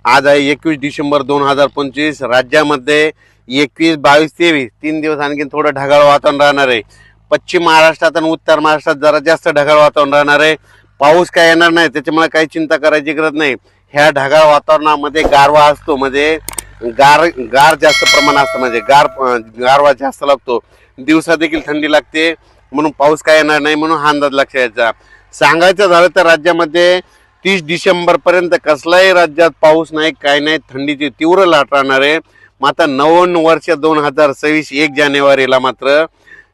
आज आहे 21 डिसेंबर 2025. राज्यामध्ये 21, 22, 23 3 दिवस आणखी थोडं ढगाळ वातावरण राहणार आहे. पश्चिम महाराष्ट्रात आणि उत्तर महाराष्ट्रात जरा जास्त ढगाळ वातावरण राहणार आहे. पाऊस काय येणार नाही, त्याच्यामुळे काही चिंता करायची गरज नाही. ह्या ढगाळ वातावरणामध्ये गारवा असतो, म्हणजे गार जास्त प्रमाण असतं, म्हणजे गारवा जास्त लागतो. दिवसा देखील थंडी लागते, म्हणून पाऊस काय येणार नाही, म्हणून हा अंदाज लक्षात यायचा. सांगायचं झालं तर राज्यामध्ये 30 डिसेंबर पर्यंत कसलाही राज्यात पाऊस नाही, काय नाही. थंडीची तीव्र लाट राहणार आहे. मात्र नवीन वर्ष 2026 1 जानेवारीला मात्र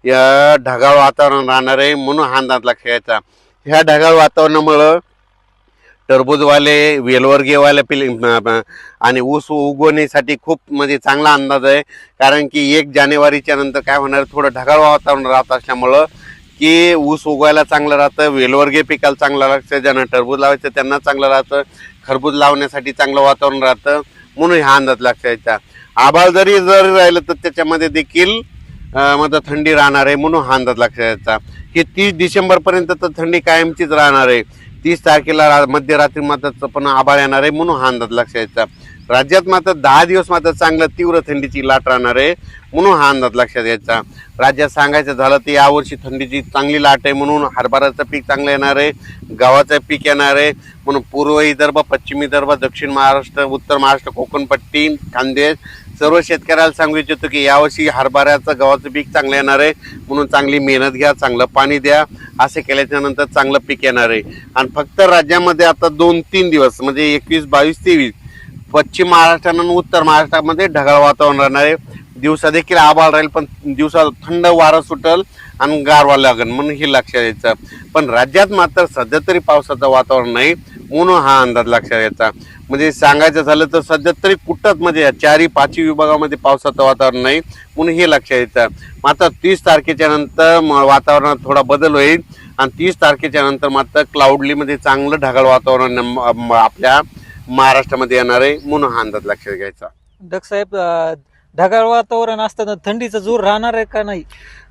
या ढगाळ वातावरण राहणार आहे, म्हणून हा अंदाज लक्षात यायचा. ह्या ढगाळ वातावरणामुळं टरबूजवाले, वेलवर्गीयवाले आणि ऊस उगवण्यासाठी खूप म्हणजे चांगला अंदाज आहे. कारण की 1 जानेवारीच्या नंतर काय होणार, थोडं ढगाळ वातावरण राहत असल्यामुळं की ऊस उगवायला चांगलं राहतं, वेलवर्गीय पिकाला चांगलं लागतं, ज्यांना टरबूज लावायचं त्यांना चांगलं राहतं, खरबूज लावण्यासाठी चांगलं वातावरण राहतं, म्हणून हा अंदाज लक्षात यायचा. आभाळ जरी राहिलं तर त्याच्यामध्ये देखील मात्र थंडी राहणार आहे, म्हणून हा अंदाज लक्षात यायचा. की 30 डिसेंबरपर्यंत तर थंडी कायमचीच राहणार आहे. 30 तारखेला मध्यरात्री मात्र पण आभाळ येणार आहे, म्हणून हा अंदाज लक्षात यायचा. राज्यात मात्र 10 दिवस मात्र चांगलं तीव्र थंडीची लाट राहणार आहे, म्हणून हा अंदाज लक्षात यायचा. राज्यात सांगायचं झालं तर यावर्षी थंडीची चांगली लाट आहे, म्हणून हरभऱ्याचं पीक चांगलं येणार आहे, गव्हाचं पीक येणार आहे. म्हणून पूर्व विदर्भ, पश्चिम विदर्भ, दक्षिण महाराष्ट्र, उत्तर महाराष्ट्र, कोकणपट्टी, खानदेश सर्व शेतकऱ्याला सांगू इच्छितो की यावर्षी हरभऱ्याचं, गव्हाचं पीक चांगलं येणार आहे, म्हणून चांगली मेहनत घ्या, चांगलं पाणी द्या. असे केल्याच्या नंतर चांगलं पीक येणार आहे. आणि फक्त राज्यामध्ये आता 2-3 दिवस म्हणजे 21, 22, 23 पश्चिम महाराष्ट्र आणि उत्तर महाराष्ट्रामध्ये ढगाळ वातावरण राहणार आहे. दिवसा देखील आभाळ राहील, पण दिवसा थंड वारं सुटल आणि गारवा लागेल, म्हणून हे लक्षात यायचं. पण राज्यात मात्र सध्या तरी पावसाचं वातावरण नाही, म्हणून हा अंदाज लक्षात यायचा. म्हणजे सांगायचं झालं तर सध्या तरी कुठंच म्हणजे 4-5 विभागामध्ये पावसाचं वातावरण नाही, म्हणून हे लक्षात यायचं. मात्र 30 तारखेच्या नंतर वातावरणात थोडा बदल होईल आणि 30 तारखेच्या नंतर मात्र क्लाउडलीमध्ये चांगलं ढगाळ वातावरण आपल्या महाराष्ट्रामध्ये येणार आहे, म्हणून हा अंदाज लक्षात घ्यायचा. डक साहेब, ढगाळ वातावरण असताना थंडीचा जोर राहणार आहे का नाही?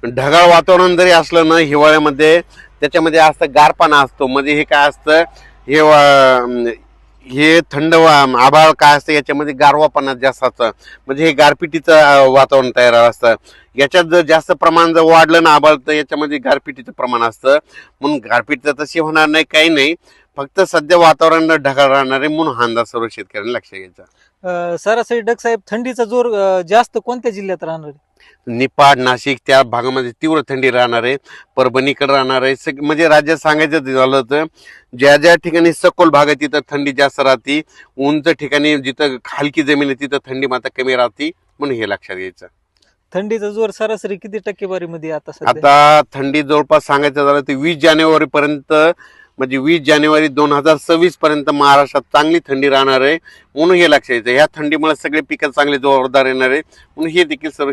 ढगाळ वातावरण जरी असलं ना, हिवाळ्यामध्ये त्याच्यामध्ये असतं गारपणा असतो. म्हणजे हे काय असतं, हे थंड आभाळ काय असतं, याच्यामध्ये गारवापणा जास्त असतं, म्हणजे हे गारपिटीचं वातावरण तयार असतं. याच्यात जर जास्त प्रमाण जर वाढलं ना आभाळ, तर याच्यामध्ये गारपिटीचं प्रमाण असतं, म्हणून गारपीट तशी होणार नाही, काही नाही. फक्त सध्या वातावरण ढगाळ राहणार आहे, म्हणून हा अंदाज सर्व शेतकऱ्यांना लक्षात घ्यायचा. सरासरी डक साहेब, थंडीचा जोर जास्त कोणत्या जिल्ह्यात राहणार आहे? निपाड, नाशिक त्या भागामध्ये तीव्र थंडी राहणार आहे. परभणीकडे राहणार आहे. म्हणजे राज्यात सांगायचं झालं तर ज्या ज्या ठिकाणी सखोल भाग आहे तिथं थंडी जास्त राहते, उंच ठिकाणी जिथं हलकी जमीन आहे तिथं थंडी मात्र कमी राहते, म्हणून हे लक्षात घ्यायचं. थंडीचा जोर सरासरी किती टक्केवारीमध्ये आता सध्या? आता थंडी जवळपास सांगायचं झालं तर 20 जानेवारी पर्यंत, म्हणजे 20 जानेवारी 2026 पर्यंत महाराष्ट्रात चांगली थंडी राहणार आहे, म्हणून हे लक्षात यायचं. ह्या थंडीमुळे सगळे पिकं चांगले जोरदार येणार आहे, म्हणून हे देखील सर्व